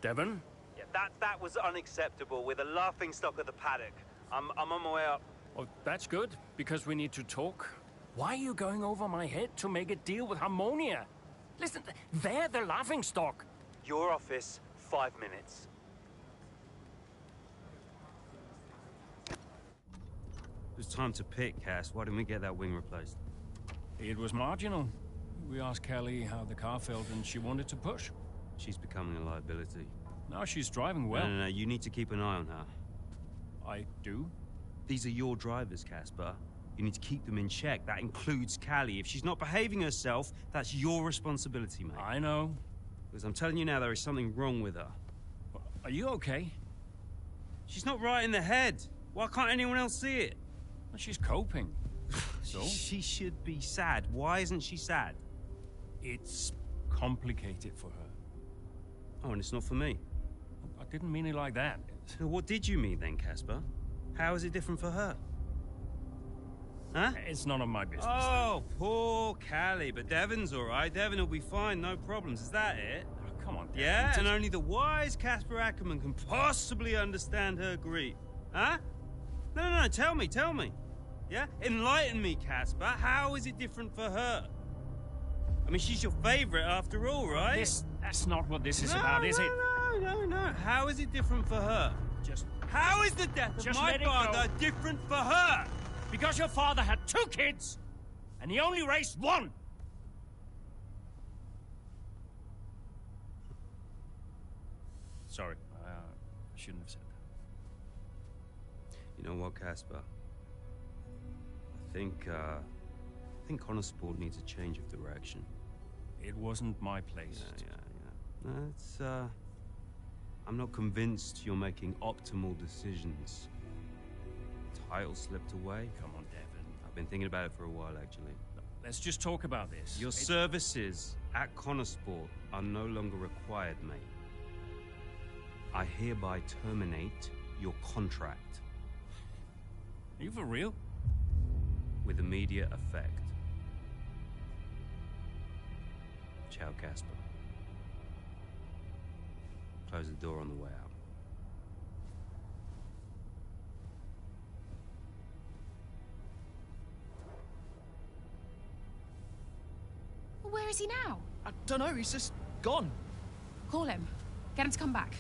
Devon? Yeah, that was unacceptable. We're the laughingstock of the paddock. I'm on my way up. Oh, that's good, because we need to talk. Why are you going over my head to make a deal with Harmonia? Listen, they're the laughingstock. Your office, 5 minutes. It was time to pick, Cass. Why didn't we get that wing replaced? It was marginal. We asked Kelly how the car felt, and she wanted to push. She's becoming a liability. Now she's driving well. No, you need to keep an eye on her. I do? These are your drivers, Casper. You need to keep them in check. That includes Callie. If she's not behaving herself, that's your responsibility, mate. I know. Because I'm telling you now, there is something wrong with her. Are you okay? She's not right in the head. Why can't anyone else see it? Well, she's coping. So? She should be sad. Why isn't she sad? It's complicated for her. Oh, and it's not for me. I didn't mean it like that. So what did you mean then, Casper? How is it different for her? Huh? It's none of my business. Oh, poor Callie. But Devon's all right. Devon will be fine, no problems. Is that it? Oh, come on, Devon. Yeah, and only the wise Casper Ackerman can possibly understand her grief. Huh? No, tell me. Yeah? Enlighten me, Casper. How is it different for her? I mean, she's your favorite after all, right? That's not what this is about, is it? No. How is it different for her? How is the death of my father different for her? Because your father had 2 kids, and he only raised 1. Sorry, I shouldn't have said that. You know what, Casper? I think Connor Sport needs a change of direction. It wasn't my place. Yeah. No, it's, I'm not convinced you're making optimal decisions. Title slipped away. Come on, Devon. I've been thinking about it for a while, actually. Let's just talk about this. Your services at Connor Sport are no longer required, mate. I hereby terminate your contract. Are you for real? With immediate effect. Ciao, Casper. Close the door on the way out. Where is he now? I don't know, he's just gone. Call him. Get him to come back.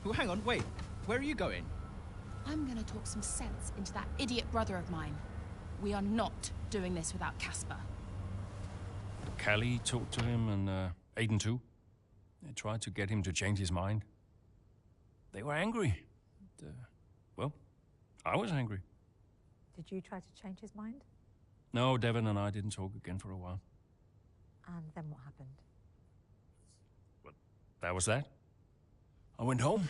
Oh, hang on, wait. Where are you going? I'm gonna talk some sense into that idiot brother of mine. We are not doing this without Casper. Callie talked to him, and Aiden too. They tried to get him to change his mind. They were angry. Well, I was angry. Did you try to change his mind? No, Devon and I didn't talk again for a while. And then what happened? Well, that was that. I went home.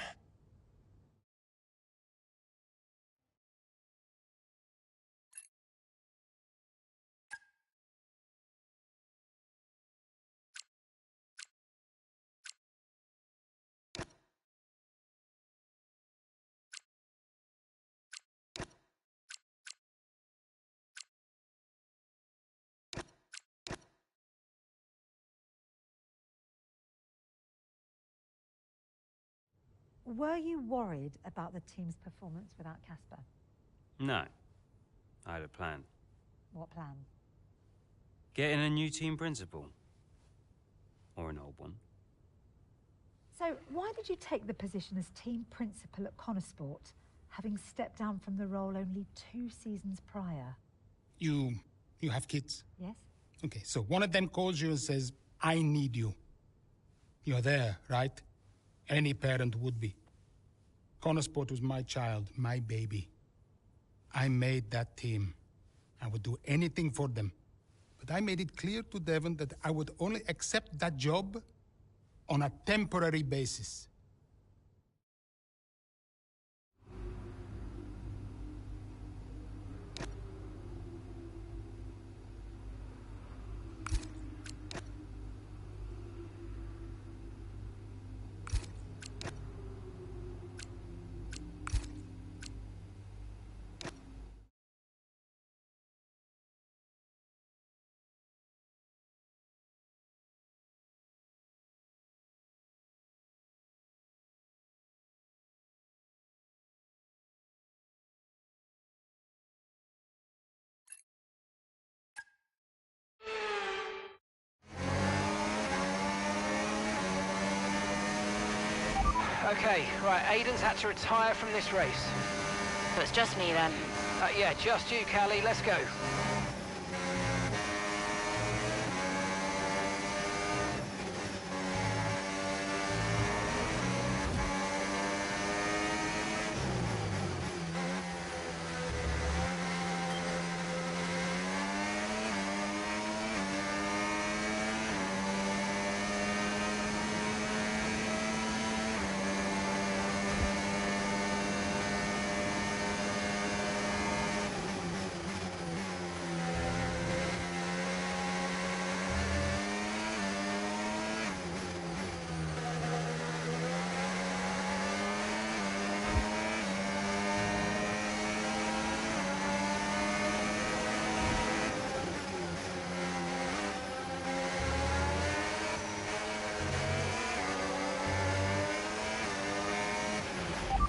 Were you worried about the team's performance without Casper? No. I had a plan. What plan? Getting a new team principal. Or an old one. So why did you take the position as team principal at Connorsport, having stepped down from the role only 2 seasons prior? You have kids? Yes. Okay, so one of them calls you and says, I need you. You're there, right? Any parent would be. Connorsport was my child, my baby. I made that team. I would do anything for them. But I made it clear to Devon that I would only accept that job on a temporary basis. Okay, right, Aiden's had to retire from this race. So it's just me then. Yeah, just you, Callie. Let's go.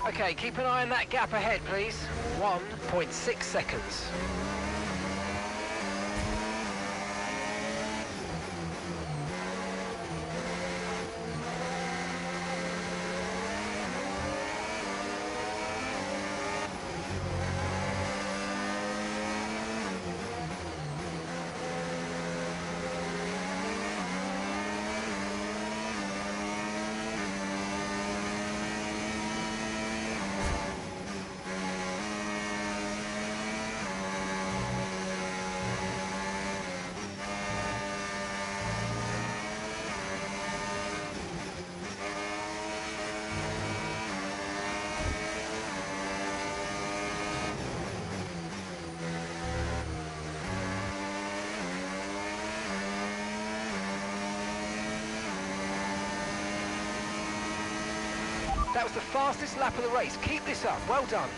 Okay, keep an eye on that gap ahead, please. 1.6 seconds. That was the fastest lap of the race. Keep this up. Well done.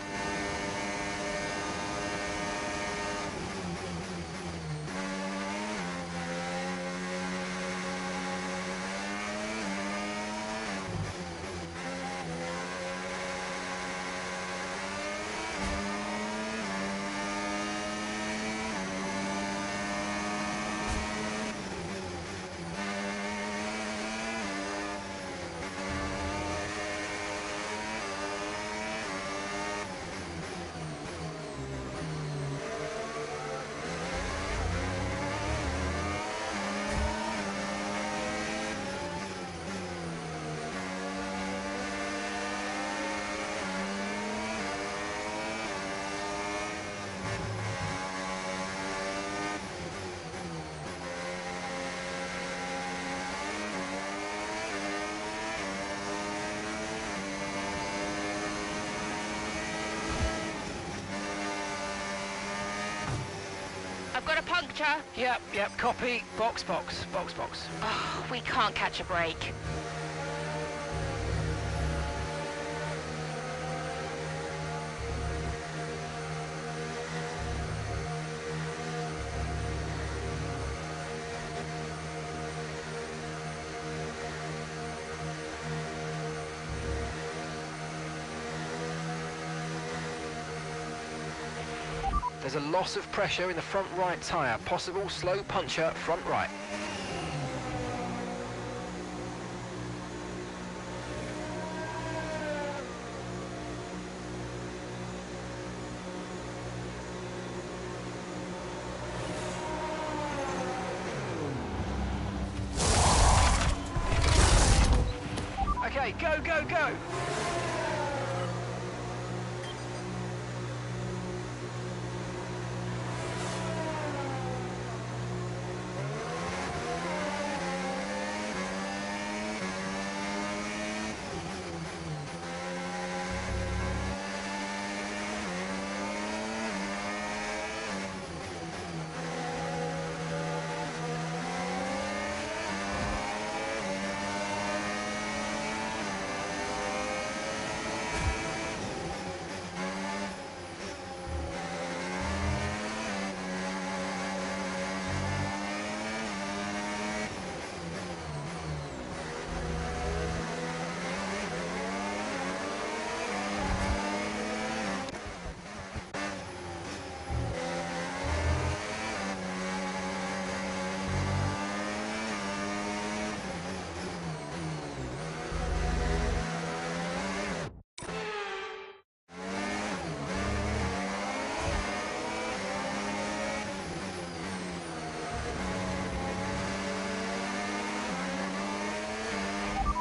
I've got a puncture. Yep, copy. Box. Oh, we can't catch a break. There's a loss of pressure in the front right tyre. Possible slow puncture front right. Okay, go!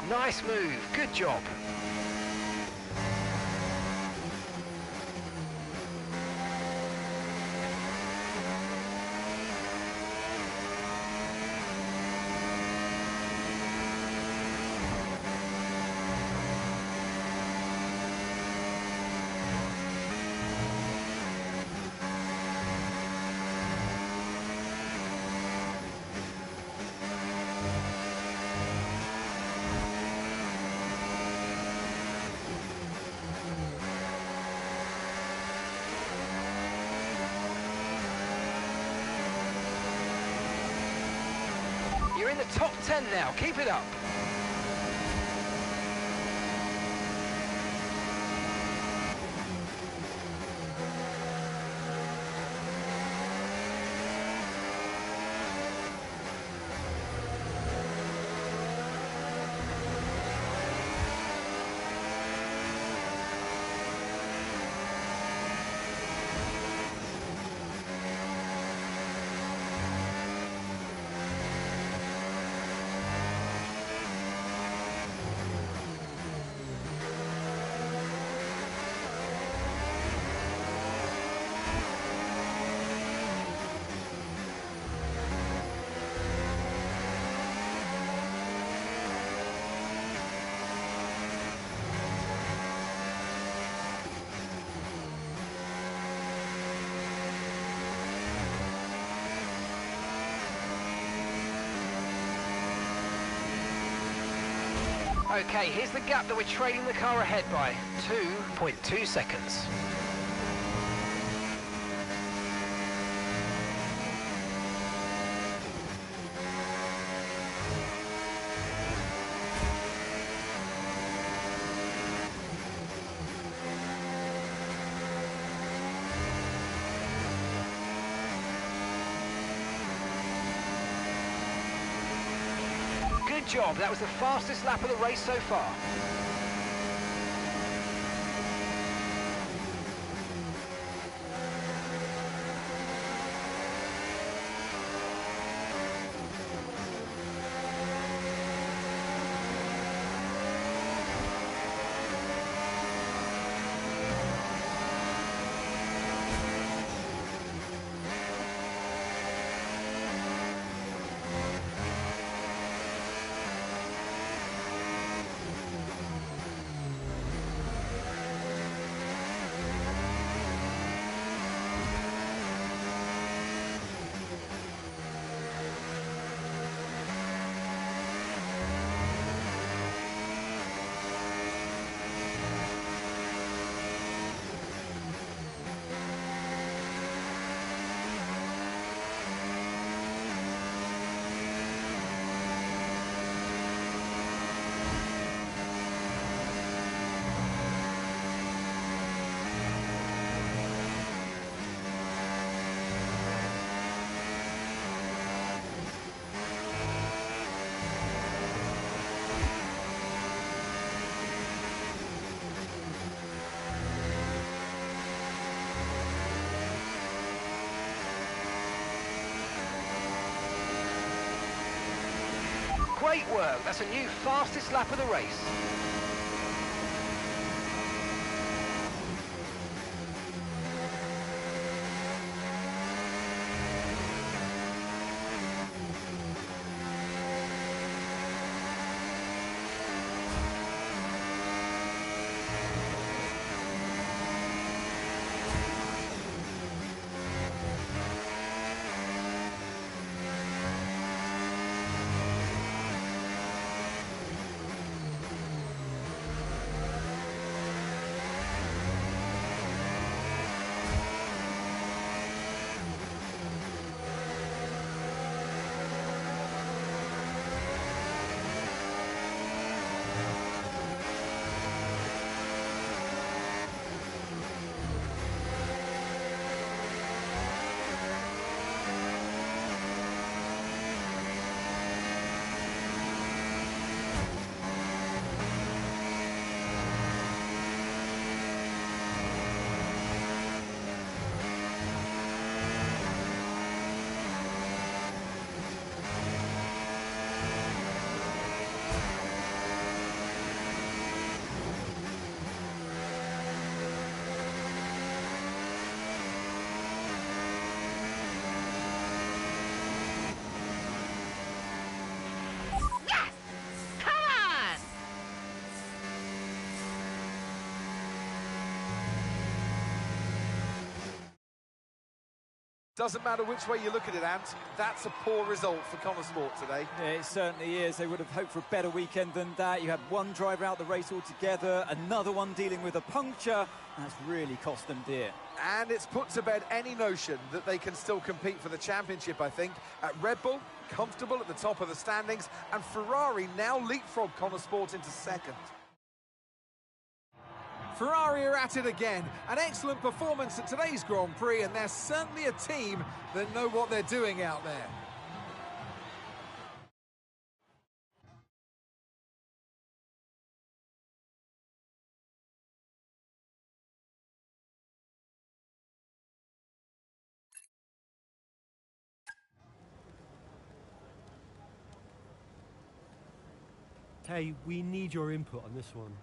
Nice move, good job. You're in the top 10 now, keep it up. Okay, here's the gap that we're trailing the car ahead by, 2.2 seconds. Good job, that was the fastest lap of the race so far. Great work, that's a new fastest lap of the race. Doesn't matter which way you look at it, Ant, that's a poor result for Connorsport today. Yeah, it certainly is. They would have hoped for a better weekend than that. You had one driver out the race altogether, another one dealing with a puncture, and that's really cost them dear. And it's put to bed any notion that they can still compete for the championship, I think. At Red Bull, comfortable at the top of the standings, and Ferrari now leapfrog Connorsport into second. Ferrari are at it again. An excellent performance at today's Grand Prix, and they're certainly a team that know what they're doing out there. Hey, we need your input on this one.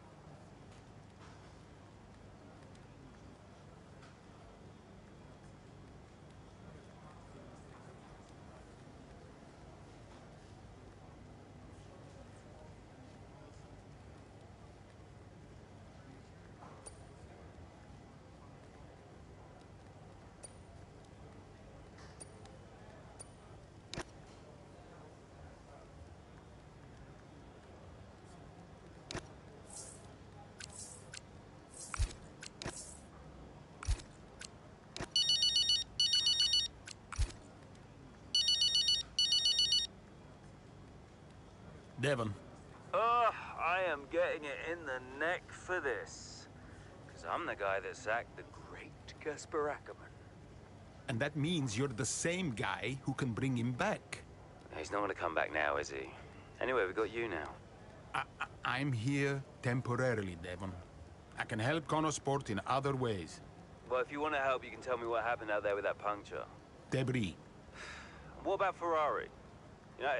Devon. Oh, I am getting it in the neck for this. Because I'm the guy that sacked the great Casper Ackerman. And that means you're the same guy who can bring him back. He's not going to come back now, is he? Anyway, we've got you now. I'm here temporarily, Devon. I can help Connorsport in other ways. Well, if you want to help, you can tell me what happened out there with that puncture. Debris. What about Ferrari? You know,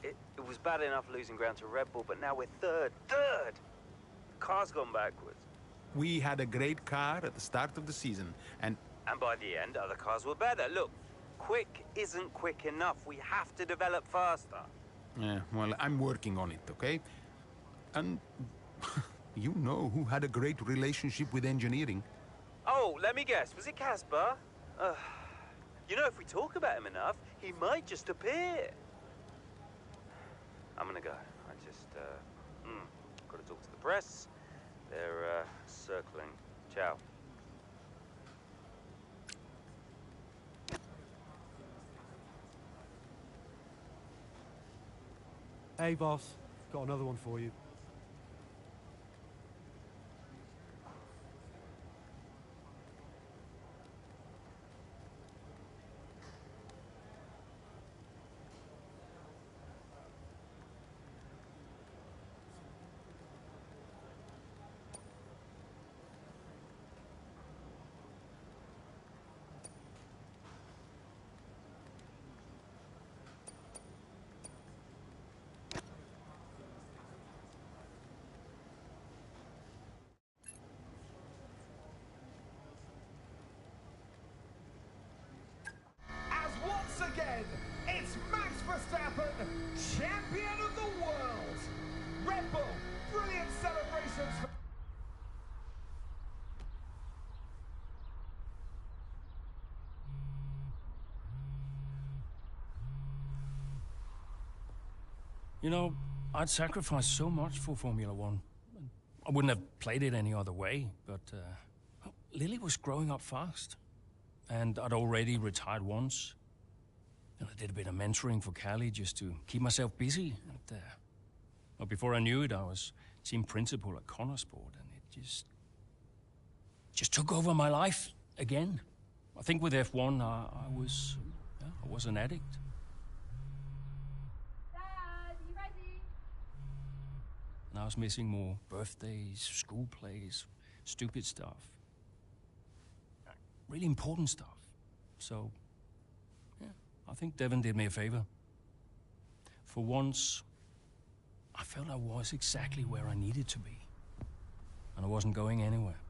it was bad enough losing ground to Red Bull, but now we're third. The car's gone backwards. We had a great car at the start of the season, and by the end, other cars were better. Look, quick isn't quick enough. We have to develop faster. Yeah, well, I'm working on it, okay? And you know who had a great relationship with engineering. Oh, let me guess. Was it Casper? You know, if we talk about him enough, he might just appear. I'm gonna go. I just, gotta talk to the press. They're, circling. Ciao. Hey, boss. Got another one for you. Again, it's Max Verstappen, champion of the world. Red Bull, brilliant celebrations. You know, I'd sacrificed so much for Formula One. I wouldn't have played it any other way, but Lily was growing up fast. And I'd already retired once. And I did a bit of mentoring for Callie just to keep myself busy. And, well, before I knew it, I was team principal at Connorsport, and it just took over my life again. I think with F1, I was an addict. Dad, you ready? And I was missing more birthdays, school plays, stupid stuff. Really important stuff. So, yeah, I think Devon did me a favor. For once, I felt I was exactly where I needed to be. And I wasn't going anywhere.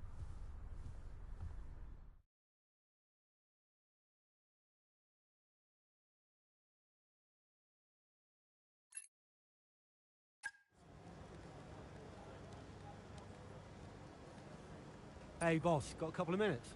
Hey, boss, got a couple of minutes?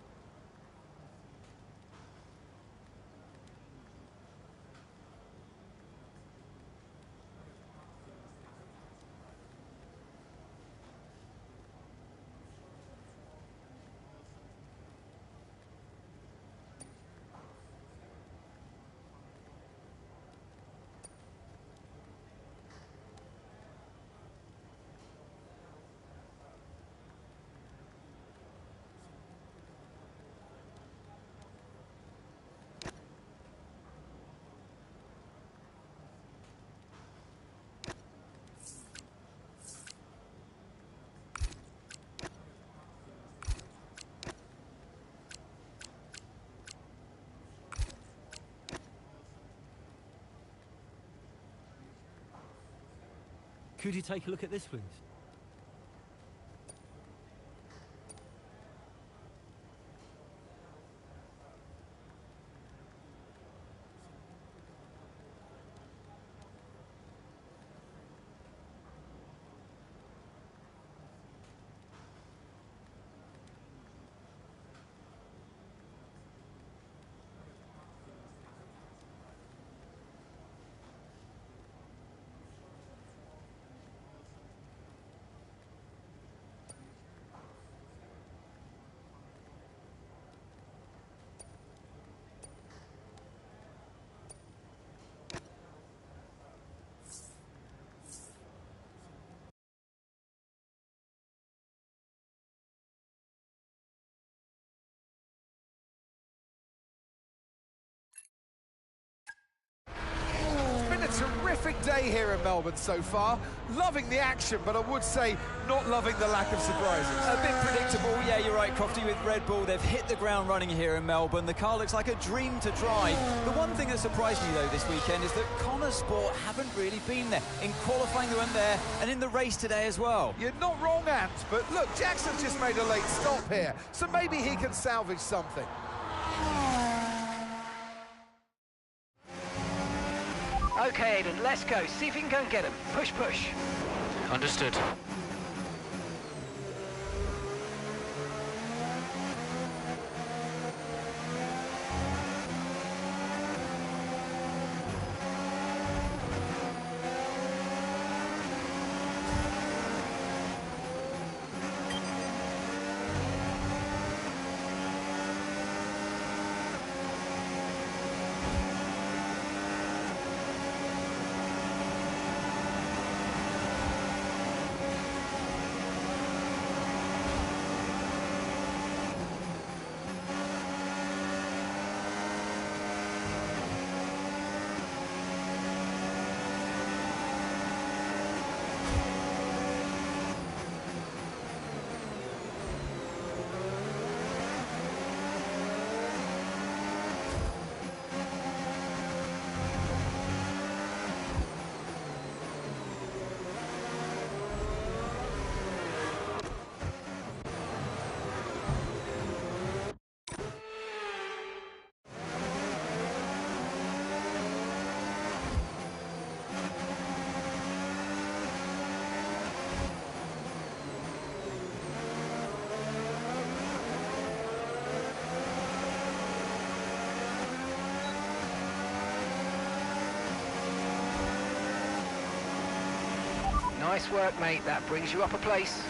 Could you take a look at this, please? Terrific day here in Melbourne so far. Loving the action, but I would say not loving the lack of surprises. A bit predictable, yeah, you're right, Crofty, with Red Bull. They've hit the ground running here in Melbourne. The car looks like a dream to drive. The one thing that surprised me, though, this weekend is that Connor Sport haven't really been there. In qualifying, they weren't there, and in the race today as well. You're not wrong, Ant, but look, Jackson's just made a late stop here, so maybe he can salvage something. Okay, Aiden, let's go. See if you can go and get him. Push, push. Understood. Nice work, mate. That brings you up a place.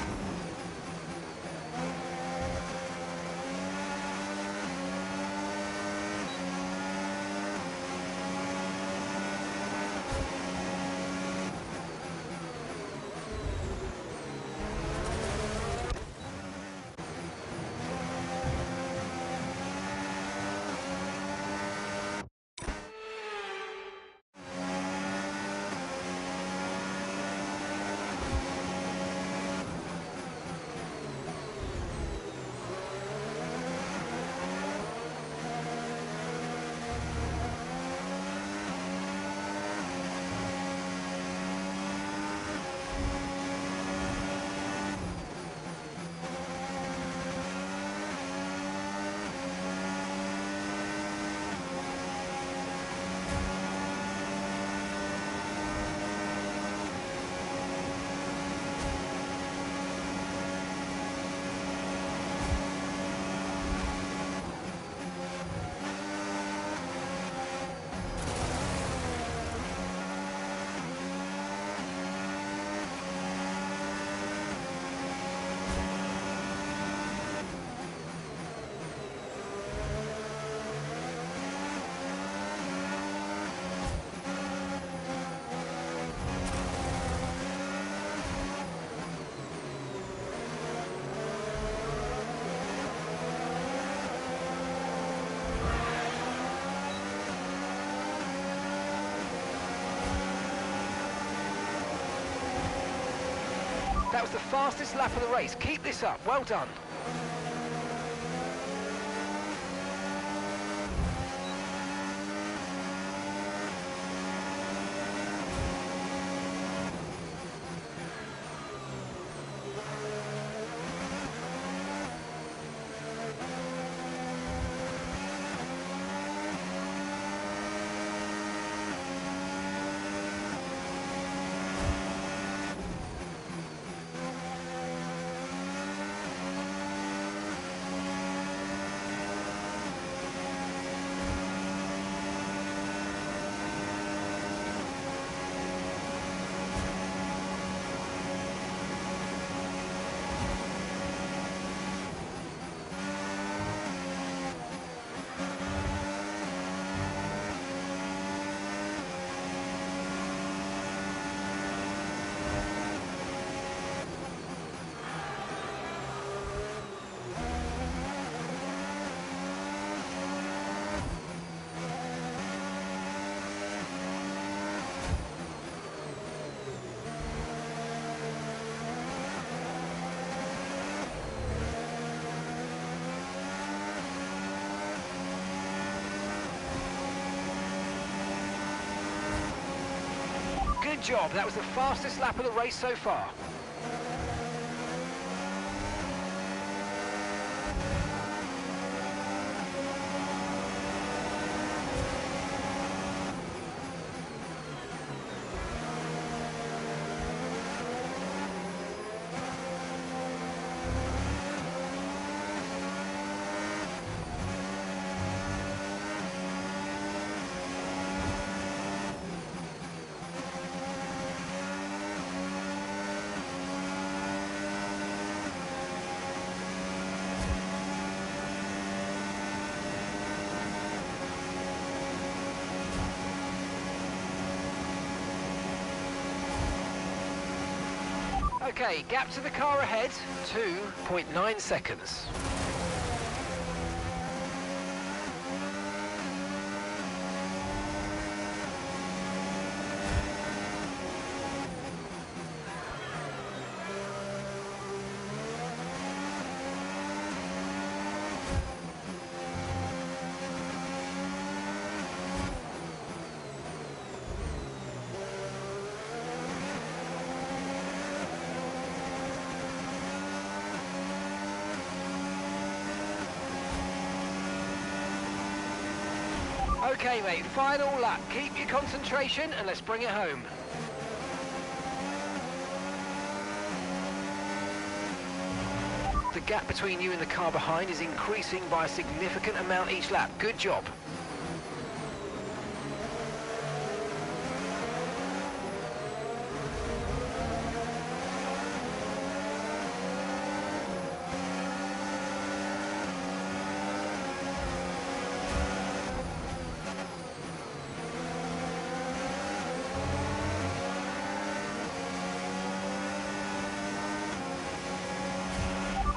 That was the fastest lap of the race. Keep this up. Well done. Good job. That was the fastest lap of the race so far. Okay, gap to the car ahead, 2.9 seconds. Okay, mate, final lap. Keep your concentration and let's bring it home. The gap between you and the car behind is increasing by a significant amount each lap. Good job.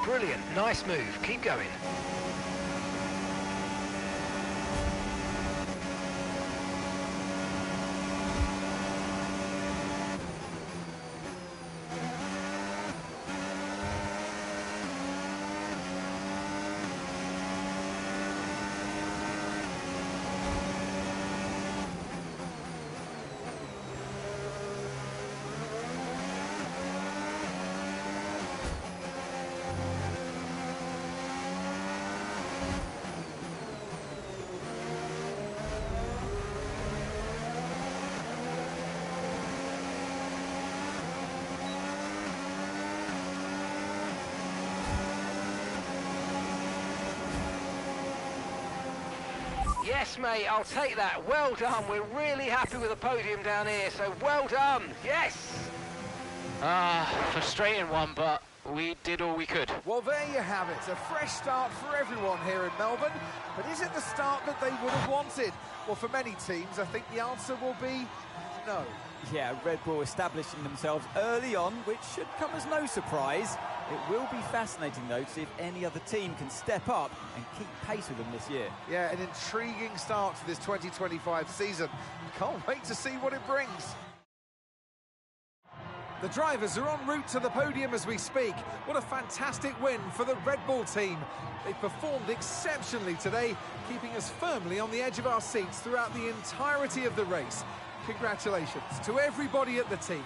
Brilliant, nice move, keep going. Yes, mate, I'll take that. Well done. We're really happy with the podium down here, so well done. Yes! Frustrating one, but we did all we could. Well, there you have it. A fresh start for everyone here in Melbourne. But is it the start that they would have wanted? Well, for many teams, I think the answer will be no. Yeah, Red Bull establishing themselves early on, which should come as no surprise. It will be fascinating, though, to see if any other team can step up and keep pace with them this year. Yeah, an intriguing start to this 2025 season. Can't wait to see what it brings. The drivers are en route to the podium as we speak. What a fantastic win for the Red Bull team. They performed exceptionally today, keeping us firmly on the edge of our seats throughout the entirety of the race. Congratulations to everybody at the team.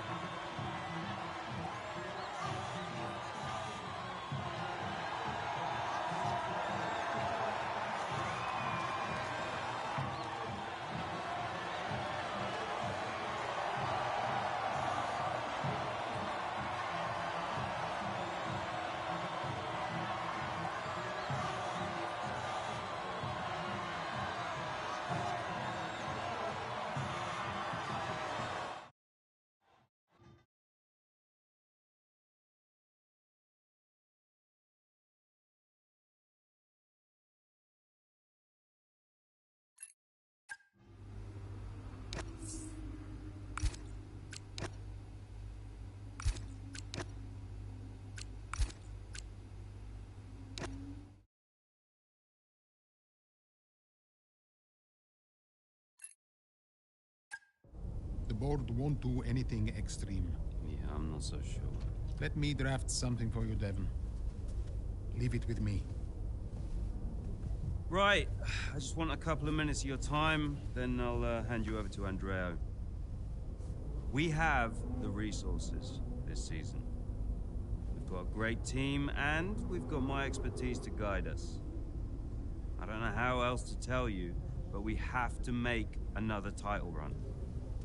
The board won't do anything extreme. Yeah, I'm not so sure. Let me draft something for you, Devon. Leave it with me. Right, I just want a couple of minutes of your time, then I'll hand you over to Andreo. We have the resources this season. We've got a great team, and we've got my expertise to guide us. I don't know how else to tell you, but we have to make another title run.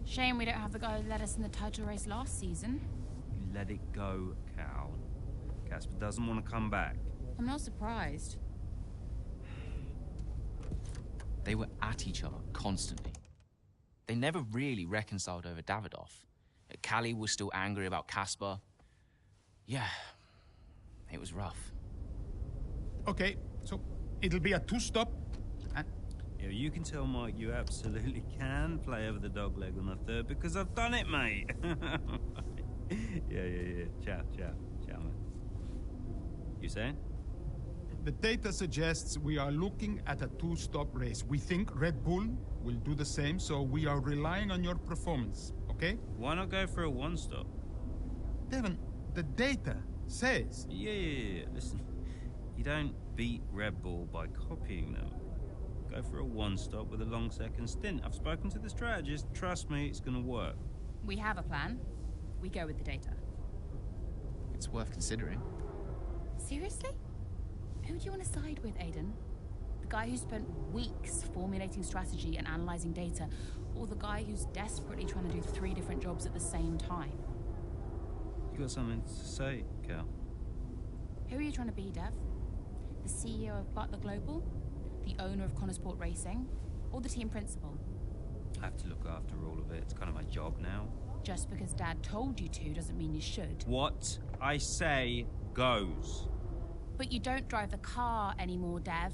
Shame we don't have the guy who led us in the title race last season. You let it go, Cal. Casper doesn't want to come back. I'm not surprised. They were at each other constantly. They never really reconciled over Davidoff. Callie was still angry about Casper. Yeah, it was rough. Okay, so it'll be a two-stop. Yeah, you can tell Mike you absolutely can play over the dog leg on the third because I've done it, mate. Yeah. Ciao, man. You saying? The data suggests we are looking at a two-stop race. We think Red Bull will do the same, so we are relying on your performance, okay? Why not go for a one-stop? Devon, the data says... Yeah. Listen, you don't beat Red Bull by copying them. Go for a one-stop with a long second stint. I've spoken to the strategist. Trust me, it's gonna work. We have a plan. We go with the data. It's worth considering. Seriously? Who do you want to side with, Aiden? The guy who spent weeks formulating strategy and analyzing data, or the guy who's desperately trying to do 3 different jobs at the same time? You got something to say, Cal? Who are you trying to be, Dev? The CEO of Butler Global? The owner of Connorsport Racing? Or the team principal? I have to look after all of it. It's kind of my job now. Just because Dad told you to doesn't mean you should. What I say goes. But you don't drive the car anymore, Dev.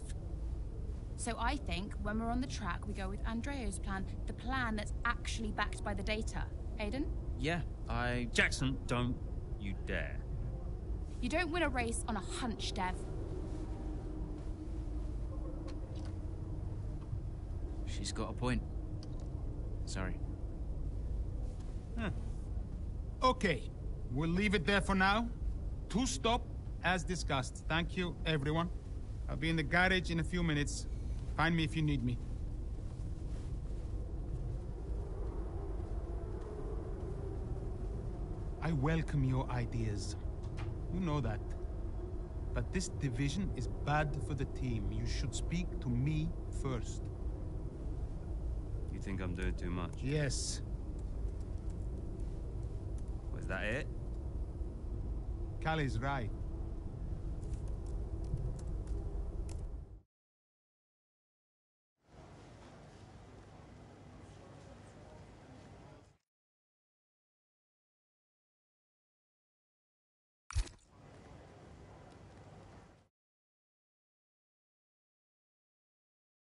So I think when we're on the track, we go with Andreo's plan, the plan that's actually backed by the data. Aiden? Yeah, Jackson, don't you dare. You don't win a race on a hunch, Dev. She's got a point. Sorry. Okay, we'll leave it there for now. Two-stop, as discussed. Thank you, everyone. I'll be in the garage in a few minutes. Find me if you need me. I welcome your ideas. You know that. But this division is bad for the team. You should speak to me first. You think I'm doing too much? Yes. Was that it? Callie's right.